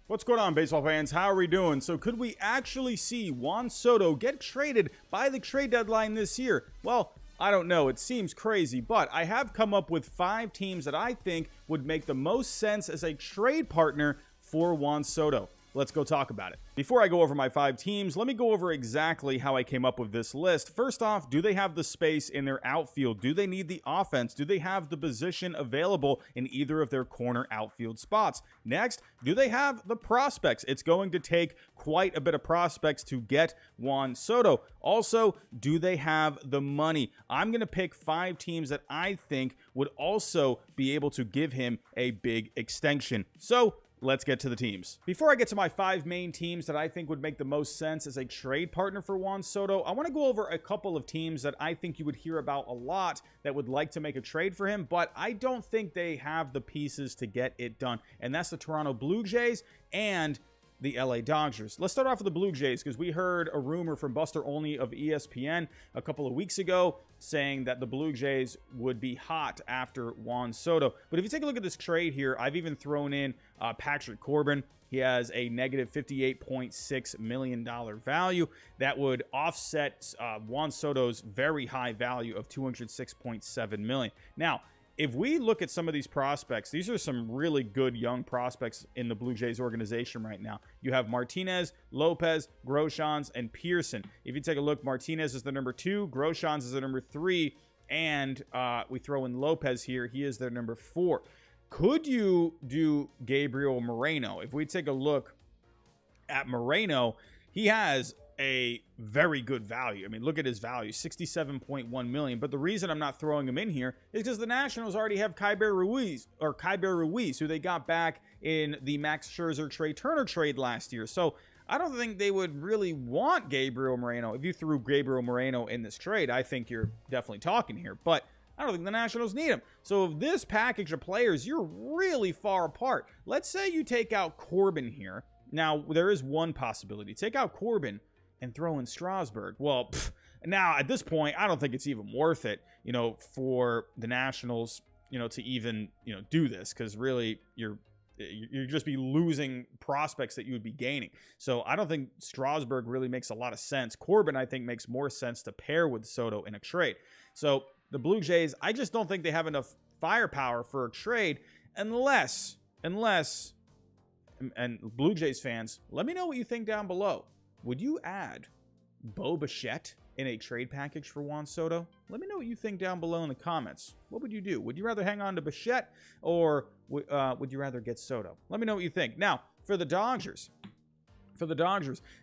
What's going on, baseball fans? How are we doing? So could we actually see Juan Soto get traded by the trade deadline this year? Well, I don't know. It seems crazy, but I have come up with 5 teams that I think would make the most sense as a trade partner for Juan Soto. Let's go talk about it. Before I go over my 5 teams, let me go over exactly how I came up with this list. First off, do they have the space in their outfield? Do they need the offense? Do they have the position available in either of their corner outfield spots? Next, do they have the prospects? It's going to take quite a bit of prospects to get Juan Soto. Also, do they have the money? I'm going to pick 5 teams that I think would also be able to give him a big extension. So, let's get to the teams. Before I get to my 5 main teams that I think would make the most sense as a trade partner for Juan Soto, I want to go over a couple of teams that I think you would hear about a lot that would like to make a trade for him, but I don't think they have the pieces to get it done. And that's the Toronto Blue Jays and the LA Dodgers. Let's start off with the Blue Jays because we heard a rumor from Buster Olney of ESPN a couple of weeks ago saying that the Blue Jays would be hot after Juan Soto. But if you take a look at this trade here, I've even thrown in Patrick Corbin. He has a negative $58.6 million value that would offset Juan Soto's very high value of $206.7 million. Now, if we look at some of these prospects, these are some really good young prospects in the Blue Jays organization right now. You have Martinez, Lopez, Groshans, and Pearson. If you take a look, Martinez is the number 2, Groshans is the number 3, and we throw in Lopez here. He is their number 4. Could you do Gabriel Moreno? If we take a look at Moreno, he has a very good value. I mean, look at his value, $67.1 million. But the reason I'm not throwing him in here is because the Nationals already have Keiber Ruiz, who they got back in the Max Scherzer Trey Turner trade last year. So I don't think they would really want Gabriel Moreno. If you threw Gabriel Moreno in this trade, I think you're definitely talking here. But I don't think the Nationals need him. So if this package of players, you're really far apart. Let's say you take out Corbin here. Now, there is one possibility. Take out Corbin and throw in Strasburg. Well, now at this point, I don't think it's even worth it, for the Nationals, to even, do this, because really you're just be losing prospects that you would be gaining. So I don't think Strasburg really makes a lot of sense. Corbin, I think, makes more sense to pair with Soto in a trade. So the Blue Jays, I just don't think they have enough firepower for a trade unless, and Blue Jays fans, let me know what you think down below. Would you add Bo Bichette in a trade package for Juan Soto? Let me know what you think down below in the comments. What would you do? Would you rather hang on to Bichette or would you rather get Soto? Let me know what you think. Now, for the Dodgers,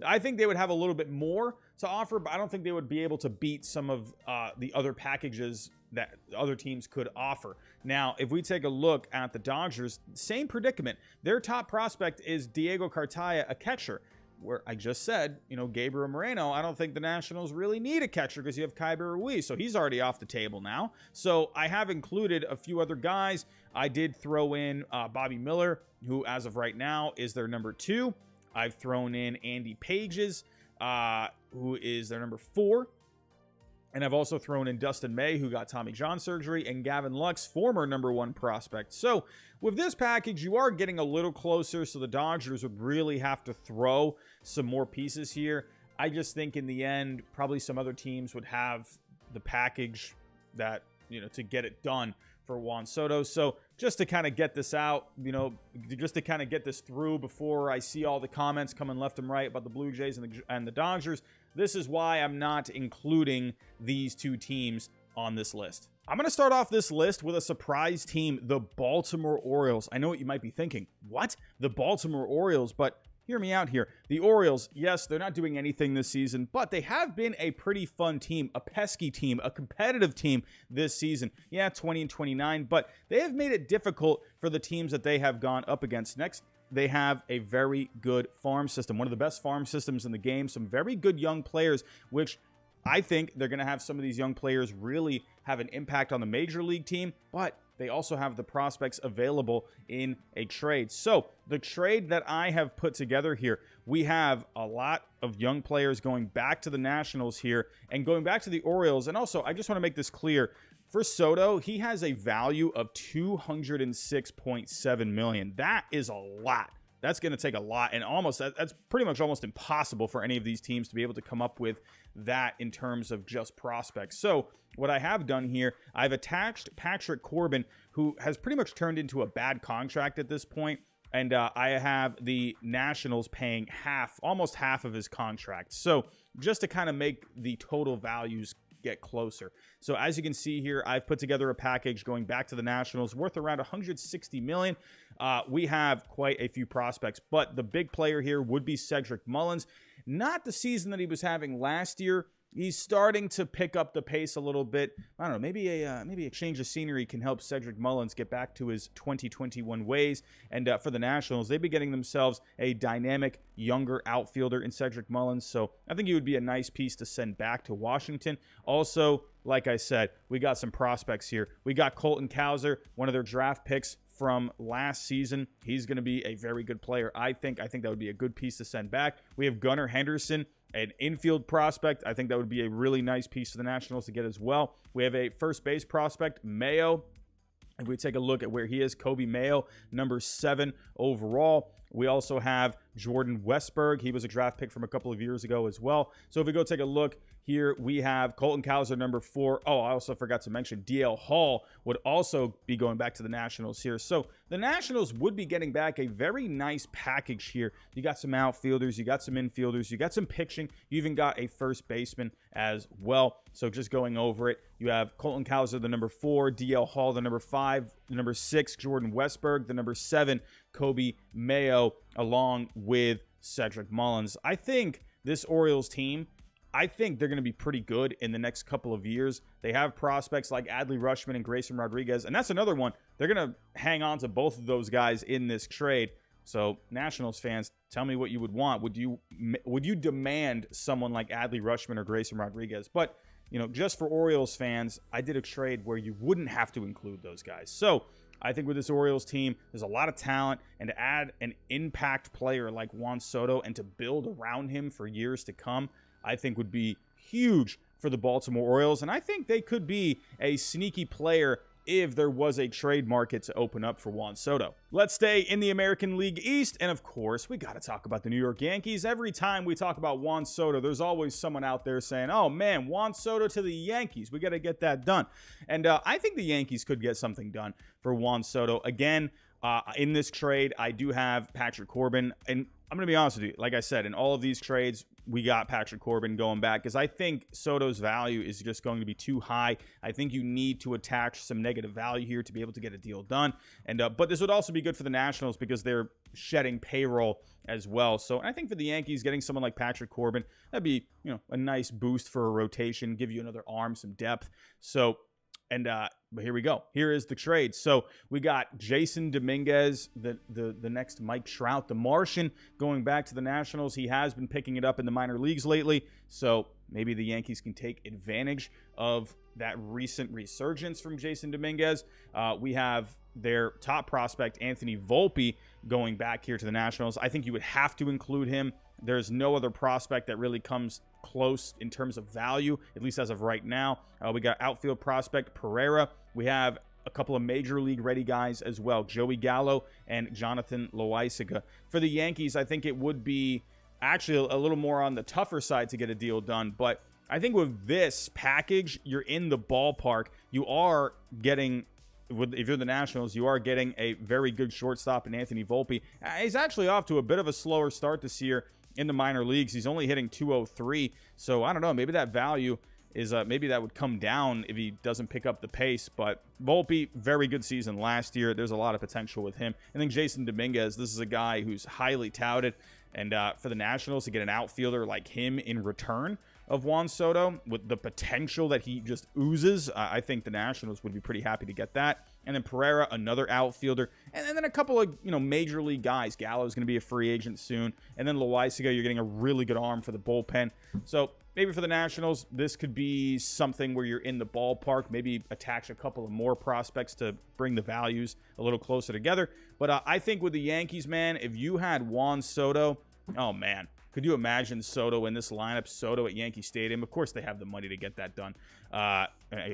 I think they would have a little bit more to offer, but I don't think they would be able to beat some of the other packages that other teams could offer. Now, if we take a look at the Dodgers, same predicament. Their top prospect is Diego Cartaya, a catcher. Where I just said, Gabriel Moreno, I don't think the Nationals really need a catcher because you have Keiber Ruiz, so he's already off the table now. So I have included a few other guys. I did throw in Bobby Miller, who as of right now is their number 2. I've thrown in Andy Pages, who is their number 4. And I've also thrown in Dustin May, who got Tommy John surgery, and Gavin Lux, former number 1 prospect. So with this package, you are getting a little closer, so the Dodgers would really have to throw some more pieces here. I just think in the end, probably some other teams would have the package that, to get it done for Juan Soto. So just to kind of get this out, just to kind of get this through before I see all the comments coming left and right about the Blue Jays and the Dodgers, this is why I'm not including these 2 teams on this list. I'm going to start off this list with a surprise team, the Baltimore Orioles. I know what you might be thinking. What? The Baltimore Orioles? But hear me out here. The Orioles, yes, they're not doing anything this season, but they have been a pretty fun team, a pesky team, a competitive team this season. Yeah, 20-29, but they have made it difficult for the teams that they have gone up against. Next, they have a very good farm system, one of the best farm systems in the game, some very good young players, which I think they're going to have some of these young players really have an impact on the major league team, but they also have the prospects available in a trade. So the trade that I have put together here, we have a lot of young players going back to the Nationals here and going back to the Orioles. And also, I just want to make this clear. For Soto, he has a value of $206.7 million. That is a lot that's going to take a lot, and that's pretty much almost impossible for any of these teams to be able to come up with that in terms of just prospects. So what I have done here, I've attached Patrick Corbin, who has pretty much turned into a bad contract at this point. And I have the Nationals paying almost half of his contract. So just to kind of make the total values get closer. So as you can see here, I've put together a package going back to the Nationals worth around $160 million. We have quite a few prospects, but the big player here would be Cedric Mullins. Not the season that he was having last year. He's starting to pick up the pace a little bit. I don't know, maybe a change of scenery can help Cedric Mullins get back to his 2021 ways. And for the Nationals, they'd be getting themselves a dynamic, younger outfielder in Cedric Mullins. So I think he would be a nice piece to send back to Washington. Also, like I said, we got some prospects here. We got Colton Cowser, one of their draft picks from last season. He's going to be a very good player, I think. I think that would be a good piece to send back. We have Gunnar Henderson, an infield prospect. I think that would be a really nice piece for the Nationals to get as well. We have a first base prospect, Mayo. If we take a look at where he is, Kobe Mayo, number 7 overall. We also have Jordan Westberg. He was a draft pick from a couple of years ago as well. So if we go take a look here, we have Colton Cowser, number 4. Oh, I also forgot to mention DL Hall would also be going back to the Nationals here. So the Nationals would be getting back a very nice package here. You got some outfielders, you got some infielders, you got some pitching, you even got a first baseman as well. So just going over it, you have Colton Cowser, the number 4, DL Hall, the number 5, the number 6, Jordan Westberg, the number 7, Kobe Mayo, along with Cedric Mullins. I think this Orioles team, I think they're going to be pretty good in the next couple of years. They have prospects like Adley Rutschman and Grayson Rodriguez, and that's another one. They're going to hang on to both of those guys in this trade. So, Nationals fans, tell me what you would want. Would you demand someone like Adley Rutschman or Grayson Rodriguez? But, you know, just for Orioles fans, I did a trade where you wouldn't have to include those guys. So, I think with this Orioles team, there's a lot of talent, and to add an impact player like Juan Soto and to build around him for years to come, I think would be huge for the Baltimore Orioles. And I think they could be a sneaky player if there was a trade market to open up for Juan Soto. Let's stay in the American League East, and of course, we got to talk about the New York Yankees. Every time we talk about Juan Soto, there's always someone out there saying, oh man, Juan Soto to the Yankees. We got to get that done. And I think the Yankees could get something done for Juan Soto. Again, in this trade, I do have Patrick Corbin, and I'm going to be honest with you. Like I said, in all of these trades, we got Patrick Corbin going back because I think Soto's value is just going to be too high. I think you need to attach some negative value here to be able to get a deal done. And but this would also be good for the Nationals because they're shedding payroll as well. So I think for the Yankees, getting someone like Patrick Corbin, that'd be, you know, a nice boost for a rotation, give you another arm, some depth. So, and but here we go. Here is the trade. So we got Jason Dominguez, the next Mike Trout, the Martian, going back to the Nationals. He has been picking it up in the minor leagues lately. So maybe the Yankees can take advantage of that recent resurgence from Jason Dominguez. We have their top prospect, Anthony Volpe, going back here to the Nationals. I think you would have to include him. There's no other prospect that really comes close in terms of value, at least as of right now. We got outfield prospect Pereira. We have a couple of major league ready guys as well, Joey Gallo and Jonathan Loaisiga. For the Yankees, I think it would be actually a little more on the tougher side to get a deal done, but I think with this package, you're in the ballpark. You are getting, if you're the Nationals, you are getting a very good shortstop in Anthony Volpe. He's actually off to a bit of a slower start this year in the minor leagues. He's only hitting 203, so I don't know, maybe that value is maybe that would come down if he doesn't pick up the pace. But Volpe, very good season last year. There's a lot of potential with him. I think Jason Dominguez, this is a guy who's highly touted, and for the Nationals to get an outfielder like him in return of Juan Soto with the potential that he just oozes, I think the Nationals would be pretty happy to get that. And then Pereira, another outfielder, and then a couple of, you know, major league guys. Gallo's going to be a free agent soon, and then Loaisiga, you're getting a really good arm for the bullpen. So maybe for the Nationals, this could be something where you're in the ballpark. Maybe attach a couple of more prospects to bring the values a little closer together. But I think with the Yankees, man, if you had Juan Soto, oh man, could you imagine Soto in this lineup, Soto at Yankee Stadium? Of course they have the money to get that done. A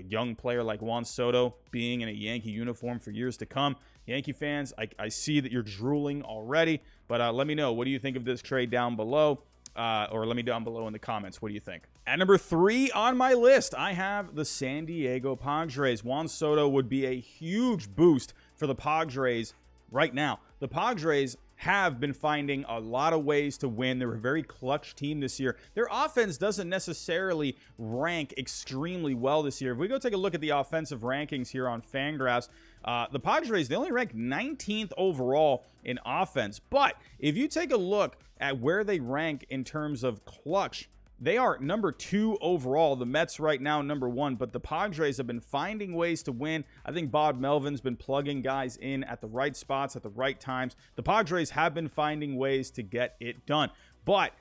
young player like Juan Soto being in a Yankee uniform for years to come, Yankee fans, I see that you're drooling already, but let me know. What do you think of this trade down below? Or let me down below in the comments. What do you think? At number 3 on my list, I have the San Diego Padres. Juan Soto would be a huge boost for the Padres right now. The Padres have been finding a lot of ways to win. They're a very clutch team this year. Their offense doesn't necessarily rank extremely well this year. If we go take a look at the offensive rankings here on Fangraphs, the Padres, they only rank 19th overall in offense. But if you take a look at where they rank in terms of clutch, they are number 2 overall. The Mets right now number 1, but the Padres have been finding ways to win. I think Bob Melvin's been plugging guys in at the right spots at the right times. The Padres have been finding ways to get it done. But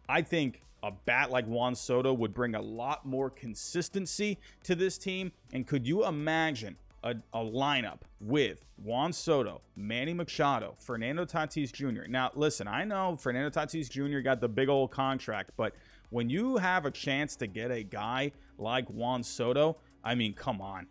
I think a bat like Juan Soto would bring a lot more consistency to this team. And could you imagine a lineup with Juan Soto, Manny Machado, Fernando Tatis Jr.? Now, listen, I know Fernando Tatis Jr. got the big old contract, but when you have a chance to get a guy like Juan Soto, I mean, come on.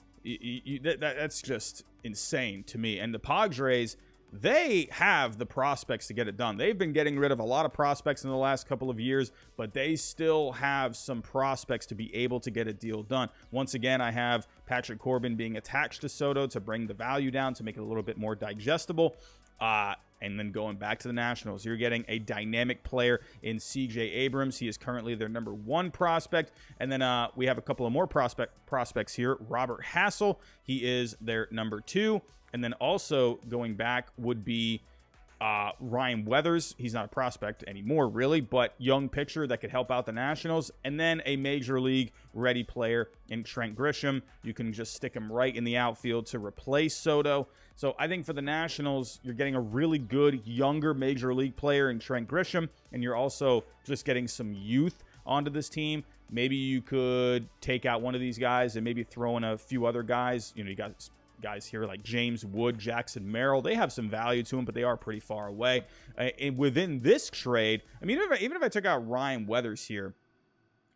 That's just insane to me. And the Padres, they have the prospects to get it done. They've been getting rid of a lot of prospects in the last couple of years, but they still have some prospects to be able to get a deal done. Once again, I have Patrick Corbin being attached to Soto to bring the value down, to make it a little bit more digestible. And then going back to the Nationals, you're getting a dynamic player in C.J. Abrams. He is currently their number 1 prospect. And then we have a couple of more prospects here. Robert Hassel, he is their number 2. And then also going back would be Ryan Weathers. He's not a prospect anymore, really, but young pitcher that could help out the Nationals. And then a major league ready player in Trent Grisham. You can just stick him right in the outfield to replace Soto. So I think for the Nationals, you're getting a really good younger major league player in Trent Grisham, and you're also just getting some youth onto this team. Maybe you could take out one of these guys and maybe throw in a few other guys. You know, you got guys here like James Wood, Jackson Merrill. They have some value to them, but they are pretty far away. And within this trade, I mean, even if I took out Ryan Weathers here,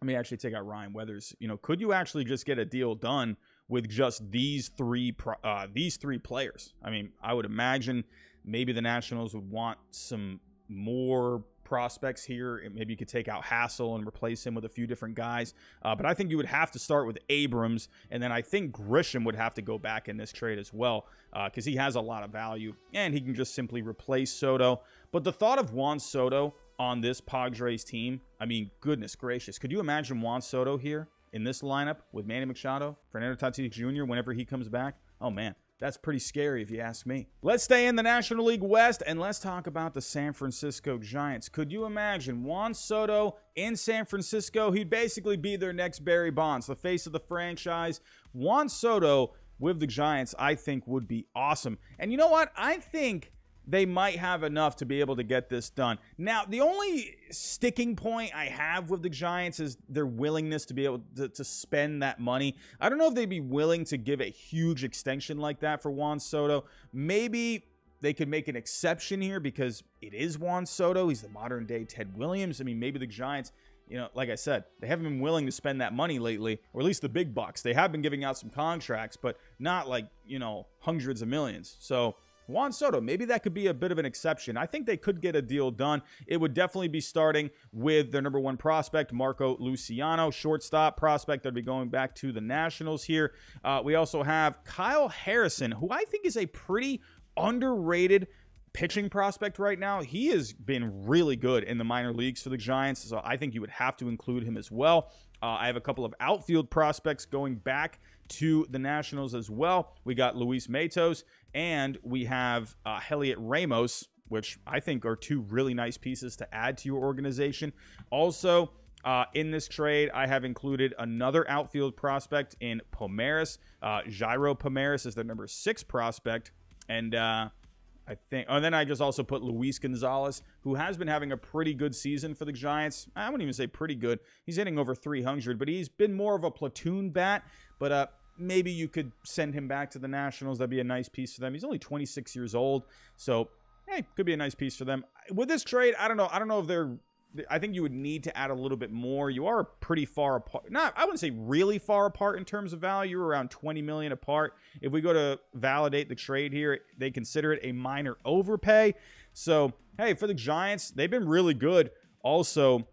let me actually take out Ryan Weathers. You know, could you actually just get a deal done with just these three players? I mean, I would imagine maybe the Nationals would want some more prospects here. Maybe you could take out Hassel and replace him with a few different guys. But I think you would have to start with Abrams, and then I think Grisham would have to go back in this trade as well, because he has a lot of value, and he can just simply replace Soto. But the thought of Juan Soto on this Padres team, I mean, goodness gracious. Could you imagine Juan Soto here in this lineup with Manny Machado, Fernando Tatis Jr. whenever he comes back? Oh, man. That's pretty scary if you ask me. Let's stay in the National League West, and let's talk about the San Francisco Giants. Could you imagine Juan Soto in San Francisco? He'd basically be their next Barry Bonds, the face of the franchise. Juan Soto with the Giants, I think, would be awesome. And you know what? I think they might have enough to be able to get this done. Now, the only sticking point I have with the Giants is their willingness to be able to spend that money. I don't know if they'd be willing to give a huge extension like that for Juan Soto. Maybe they could make an exception here because it is Juan Soto. He's the modern day Ted Williams. I mean, maybe the Giants, you know, like I said, they haven't been willing to spend that money lately, or at least the big bucks. They have been giving out some contracts, but not like, you know, hundreds of millions. So Juan Soto, maybe that could be a bit of an exception. I think they could get a deal done. It would definitely be starting with their number 1 prospect, Marco Luciano, shortstop prospect that would be going back to the Nationals here. We also have Kyle Harrison, who I think is a pretty underrated pitching prospect right now. He has been really good in the minor leagues for the Giants, so I think you would have to include him as well. I have a couple of outfield prospects going back to the Nationals as well. We got Luis Matos, and we have Heliot Ramos, which I think are 2 really nice pieces to add to your organization. Also, in this trade, I have included another outfield prospect in Pomeris. Jairo Pomeris is their number 6 prospect, and I think, and then I just also put Luis Gonzalez, who has been having a pretty good season for the Giants. I wouldn't even say pretty good. He's hitting over 300, but he's been more of a platoon bat. But maybe you could send him back to the Nationals. That'd be a nice piece for them. He's only 26 years old, so hey, could be a nice piece for them. With this trade, I don't know. I don't know if they're I think you would need to add a little bit more. You are pretty far apart. I wouldn't say really far apart in terms of value. You're around 20 million apart. If we go to validate the trade here, they consider it a minor overpay. So, hey, for the Giants, they've been really good also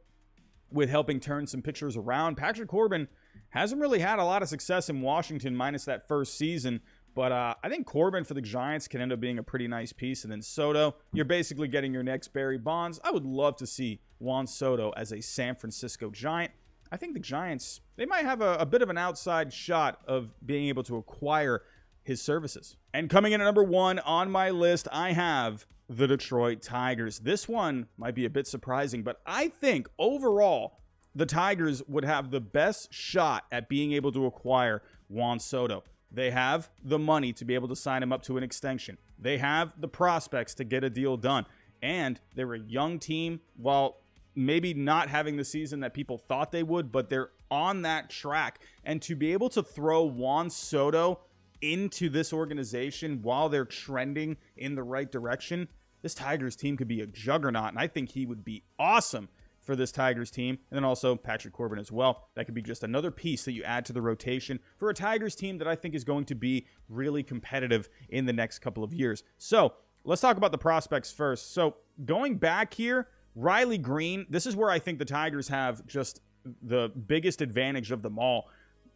with helping turn some pitchers around. Patrick Corbin hasn't really had a lot of success in Washington minus that first season. But I think Corbin for the Giants can end up being a pretty nice piece. And then Soto, you're basically getting your next Barry Bonds. I would love to see Juan Soto as a San Francisco Giant. I think the Giants, they might have a bit of an outside shot of being able to acquire his services. And coming in at number 1 on my list, I have the Detroit Tigers. This one might be a bit surprising, but I think overall, the Tigers would have the best shot at being able to acquire Juan Soto. They have the money to be able to sign him up to an extension. They have the prospects to get a deal done. And they're a young team, while maybe not having the season that people thought they would, but they're on that track. And to be able to throw Juan Soto into this organization while they're trending in the right direction, this Tigers team could be a juggernaut. And I think he would be awesome for this Tigers team. And then also Patrick Corbin as well. That could be just another piece that you add to the rotation for a Tigers team that I think is going to be really competitive in the next couple of years. So let's talk about the prospects first. So going back here, Riley Green, this is where I think the Tigers have just the biggest advantage of them all.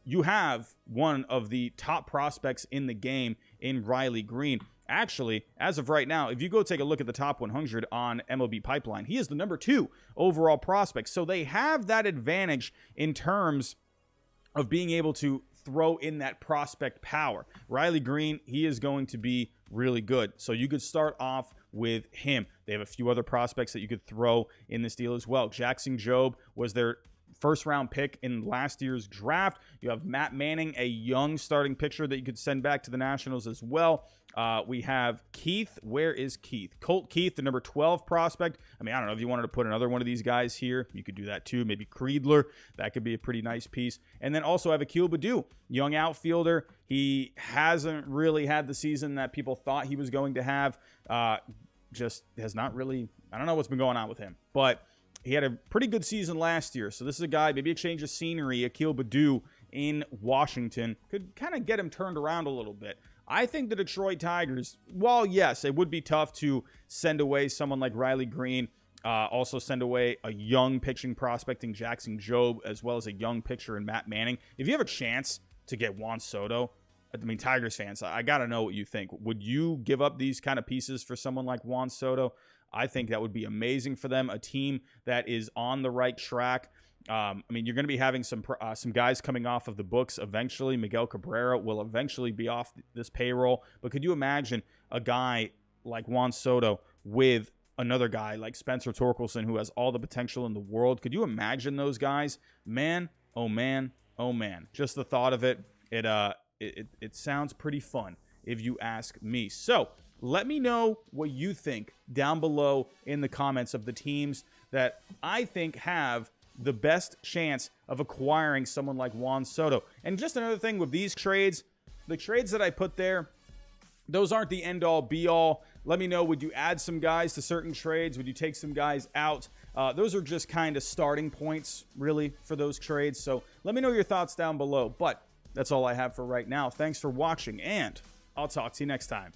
You have one of the top prospects in the game in Riley Green. Actually, as of right now, if you go take a look at the top 100 on MLB Pipeline, he is the number 2 overall prospect. So they have that advantage in terms of being able to throw in that prospect power. Riley Green, he is going to be really good. So you could start off with him. They have a few other prospects that you could throw in this deal as well. Jackson Jobe was their first-round pick in last year's draft. You have Matt Manning, a young starting pitcher that you could send back to the Nationals as well. We have Keith. Where is Keith? Colt Keith, the number 12 prospect. I mean, I don't know if you wanted to put another one of these guys here. You could do that too. Maybe Creedler. That could be a pretty nice piece. And then also have Akil Baddoo, young outfielder. He hasn't really had the season that people thought he was going to have. Just has not really, I don't know what's been going on with him. But he had a pretty good season last year. So this is a guy, maybe a change of scenery. Akil Baddoo in Washington could kind of get him turned around a little bit. I think the Detroit Tigers, while yes, it would be tough to send away someone like Riley Green, also send away a young pitching prospect in Jackson Jobe, as well as a young pitcher in Matt Manning. If you have a chance to get Juan Soto, I mean, Tigers fans, I got to know what you think. Would you give up these kind of pieces for someone like Juan Soto? I think that would be amazing for them. A team that is on the right track. I mean, you're going to be having some guys coming off of the books eventually. Miguel Cabrera will eventually be off this payroll. But could you imagine a guy like Juan Soto with another guy like Spencer Torkelson, who has all the potential in the world? Could you imagine those guys? Man, oh man, oh man. Just the thought of it, it sounds pretty fun if you ask me. So let me know what you think down below in the comments of the teams that I think have the best chance of acquiring someone like Juan Soto. And just another thing with these trades, the trades that I put there, those aren't the end-all, be-all. Let me know, would you add some guys to certain trades? Would you take some guys out? Those are just kind of starting points, really, for those trades. So let me know your thoughts down below. But that's all I have for right now. Thanks for watching, and I'll talk to you next time.